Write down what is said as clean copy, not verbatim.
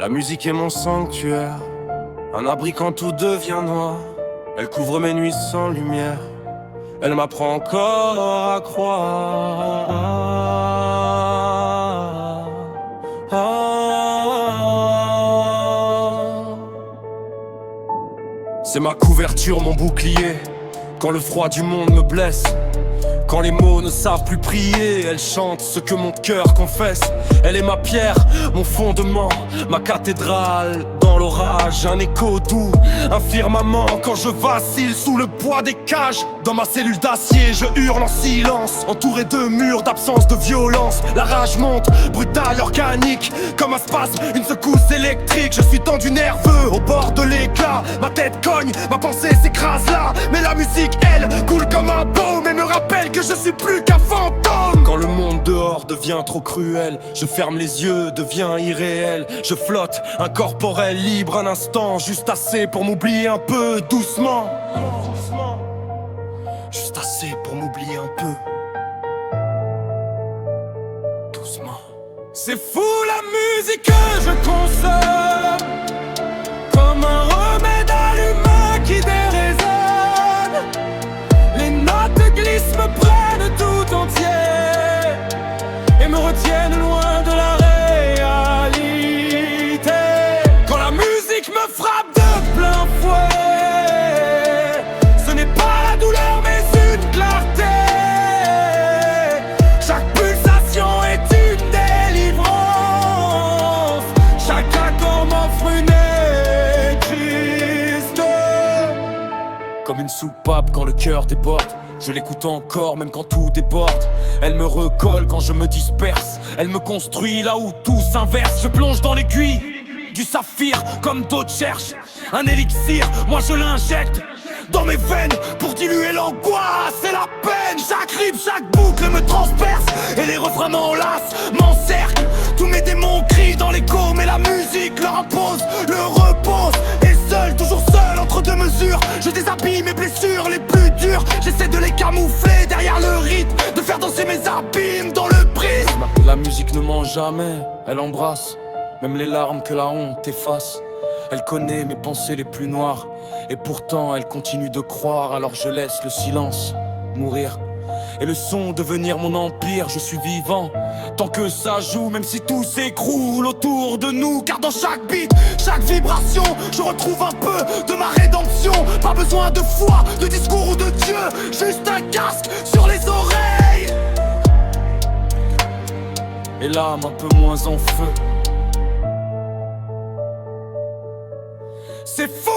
La musique est mon sanctuaire, un abri quand tout devient noir. Elle couvre mes nuits sans lumière, elle m'apprend encore à croire. C'est ma couverture, mon bouclier, quand le froid du monde me blesse. Quand les mots ne savent plus prier, elle chante ce que mon cœur confesse. Elle est ma pierre, mon fondement, ma cathédrale dans l'orage. Un écho doux, un firmament quand je vacille sous le poids des cages. Dans ma cellule d'acier, je hurle en silence, entouré de murs d'absence de violence. La rage monte, brutale, organique, comme un spasme, une secousse électrique. Je suis tendu nerveux, au bord de l'éclat. Ma tête cogne, ma pensée s'écrase là. Mais la musique, elle, coule comme un baume et me rappelle que je suis plus qu'un fantôme. Quand le monde dehors devient trop cruel, je ferme les yeux, deviens irréel. Je flotte, incorporel, libre un instant, juste assez pour m'oublier un peu, doucement. Juste assez pour m'oublier un peu. Doucement. C'est fou la musique que je consomme, comme un remède à l'humain qui déraisonne. Les notes glissent, me prennent tout entier et me retiennent loin de la réalité. Quand la musique me frappe de plein fouet, ce n'est pas la douleur mais une clarté. Chaque pulsation est une délivrance, chaque accord m'offre une triste. Comme une soupape quand le cœur déborde, je l'écoute encore même quand tout déborde. Elle me recolle quand je me disperse, elle me construit là où tout s'inverse. Je plonge dans l'aiguille du saphir comme d'autres cherchent un élixir, moi je l'injecte dans mes veines pour diluer l'angoisse et la peine. Chaque rime, chaque boucle me transperce et les refrains m'enlacent, m'encerclent. Tous mes démons crient dans l'écho, mais la musique leur impose le repos. Et seul, toujours seul entre deux mesures, je déshabille mes blessures les plus dures. J'essaie de les camoufler derrière le rythme, de faire danser mes abîmes dans le prisme. La musique ne ment jamais, elle embrasse même les larmes que la honte efface. Elle connaît mes pensées les plus noires et pourtant elle continue de croire. Alors je laisse le silence mourir et le son devenir mon empire. Je suis vivant tant que ça joue, même si tout s'écroule autour de nous. Car dans chaque beat, chaque vibration, je retrouve un peu de ma rédemption. Pas besoin de foi, de discours ou de Dieu, juste un casque sur les oreilles et l'âme un peu moins en feu. C'est fou